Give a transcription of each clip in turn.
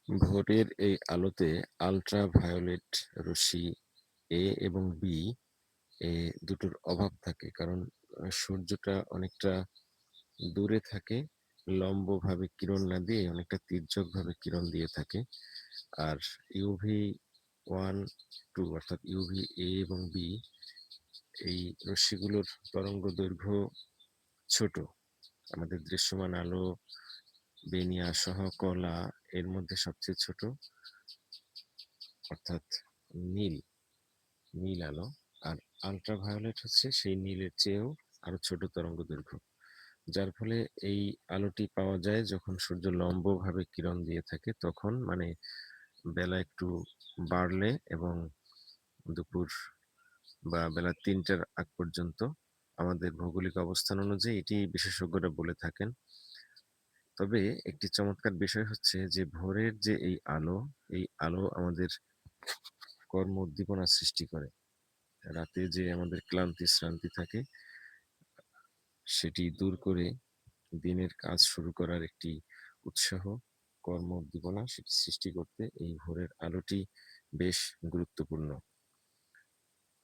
ভোরের এই আলোতে আল্ট্রাভায়োলেট রশ্মি এ এবং বি এ দুটোর অভাব থাকে, কারণ সূর্যটা অনেকটা দূরে থাকে, লম্বভাবে কিরণ না দিয়ে অনেকটা তির্যকভাবে কিরণ দিয়ে থাকে। আর ইউভি 1, 2 অর্থাৎ ইউভি এ এবং বি এই রশ্মিগুলোর তরঙ্গ দৈর্ঘ্য ছোট। আমাদের দৃশ্যমান আলো, বেনিয়া সহ কলা এর মধ্যে সবচেয়ে ছোট, অর্থাৎ নীল নীল আলো। আর আল্ট্রাভায়োলেট হচ্ছে সেই নীলের চেয়েও আরো ছোট তরঙ্গ দৈর্ঘ্য, যার ফলে এই আলোটি পাওয়া যায় যখন সূর্য লম্বভাবে কিরণ দিয়ে থাকে, তখন মানে বেলা একটু বাড়লে এবং দুপুর বা বেলা 3টার আগ পর্যন্ত। আমাদের ভৌগোলিক অবস্থান অনুযায়ী এটি বিশেষজ্ঞরা বলে থাকেন। তবে একটি চমৎকার বিষয় হচ্ছে যে ভোরের যে এই আলো আমাদের কর্ম উদ্দীপনা সৃষ্টি করে। রাতে যে আমাদের ক্লান্তি শ্রান্তি থাকে সেটি দূর করে দিনের কাজ শুরু করার একটি উৎসাহ, কর্ম উদ্দীপনা সেটি সৃষ্টি করতে এই ভোরের আলোটি বেশ গুরুত্বপূর্ণ।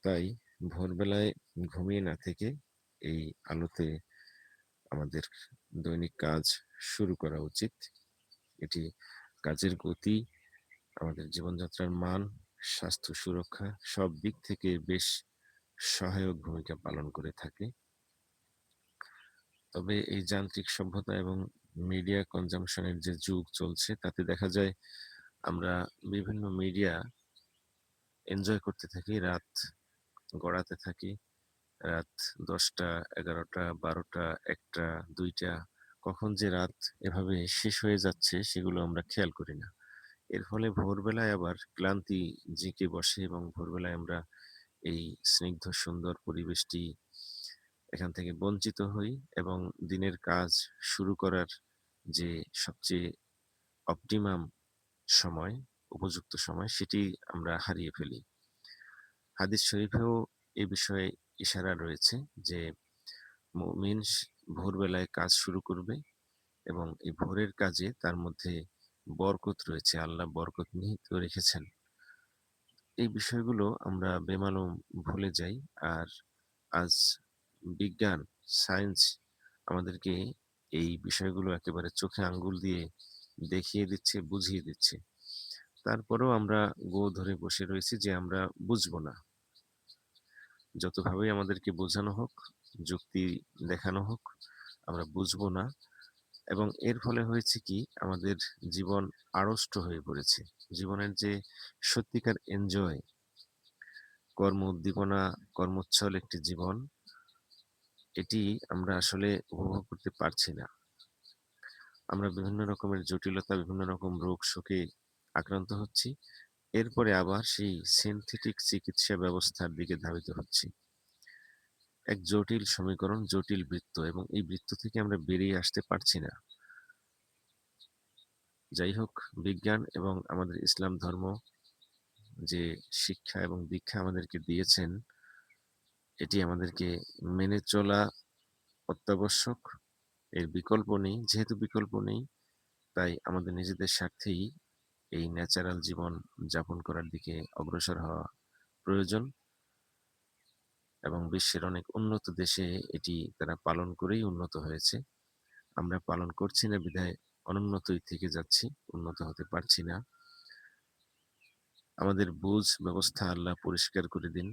তাই ভোরবেলায় ঘুমিয়ে না থেকে এই আলোতে আমাদের দৈনিক কাজ শুরু করা উচিত। এটি কাজের গতি, আমাদের জীবনযাত্রার মান, স্বাস্থ্য সুরক্ষা সব দিক থেকে বেশ সহায়ক ভূমিকা পালন করে থাকে। তবে এই যান্ত্রিক সভ্যতা এবং মিডিয়া কনজাম্পশনের যে যুগ চলছে, তাতে দেখা যায় আমরা বিভিন্ন মিডিয়া এনজয় করতে থাকি, রাত গড়াতে থাকি। রাত 10টা, 11টা, 12টা, 1টা, 2টা, কখন যে রাত এভাবে শেষ হয়ে যাচ্ছে সেগুলো আমরা খেয়াল করি না। এর ফলে ভোরবেলায় আবার ক্লান্তি জেঁকে বসে এবং ভোরবেলায় আমরা এই স্নিগ্ধ সুন্দর পরিবেশটি এখান থেকে বঞ্চিত হই এবং দিনের কাজ শুরু করার যে সবচেয়ে অপটিমাম সময়, উপযুক্ত সময়, সেটি আমরা হারিয়ে ফেলি। হাদিস শরীফেও এ বিষয়ে ইশারা রয়েছে যে মুমিন ভোরবেলায় কাজ শুরু করবে এবং এই ভোরের কাজে তার মধ্যে বরকত রয়েছে, আল্লাহ বরকত নিহিত রেখেছেন। এই বিষয়গুলো আমরা বেমালুম ভুলে যাই। আর আজ বিজ্ঞান, সায়েন্স আমাদেরকে এই বিষয়গুলো একেবারে চোখে আঙ্গুল দিয়ে দেখিয়ে দিচ্ছে, বুঝিয়ে দিচ্ছে। তারপরেও আমরা গো ধরে বসে রয়েছি যে আমরা বুঝবো না। যতভাবেই আমাদেরকে বোঝানো হোক, যুক্তি দেখানো হোক, আমরা বুঝবো না। এবং এর ফলে হয়েছে কি, আমাদের জীবন আড়ষ্ট হয়ে পড়েছে। জীবনের যে সত্যিকার এনজয়, কর্ম উদ্দীপনা, কর্মোচ্ছল একটি জীবন, এটি আমরা আসলে উপভোগ করতে পারছি না। আমরা বিভিন্ন রকমের জটিলতা, বিভিন্ন রকম রোগ শোকে আক্রান্ত হচ্ছি। এরপরে আবার সেই সিনথেটিক চিকিৎসা ব্যবস্থার দিকে ধাবিত হচ্ছি। এক জটিল সমীকরণ, জটিল বৃত্ত, এবং এই বৃত্ত থেকে আমরা বেরিয়ে আসতে পারছি না। যাই হোক, বিজ্ঞান এবং আমাদের ইসলাম ধর্ম যে শিক্ষা এবং দীক্ষা আমাদেরকে দিয়েছেন, এটি আমাদেরকে মেনে চলা অত্যাবশ্যক। এর বিকল্প নেই। যেহেতু বিকল্প নেই, তাই আমাদের নিজেদের স্বার্থেই এই ন্যাচারাল জীবন যাপন করার দিকে অগ্রসর হওয়া প্রয়োজন। এবং বিশ্বের অনেক উন্নত দেশে এটি তারা পালন করেই উন্নত হয়েছে। আমরা পালন করছি না বিধায় অনুন্নতই থেকে যাচ্ছি, উন্নত হতে পারছি না। আমাদের বুঝ ব্যবস্থা আল্লাহ পরিষ্কার করে দিন।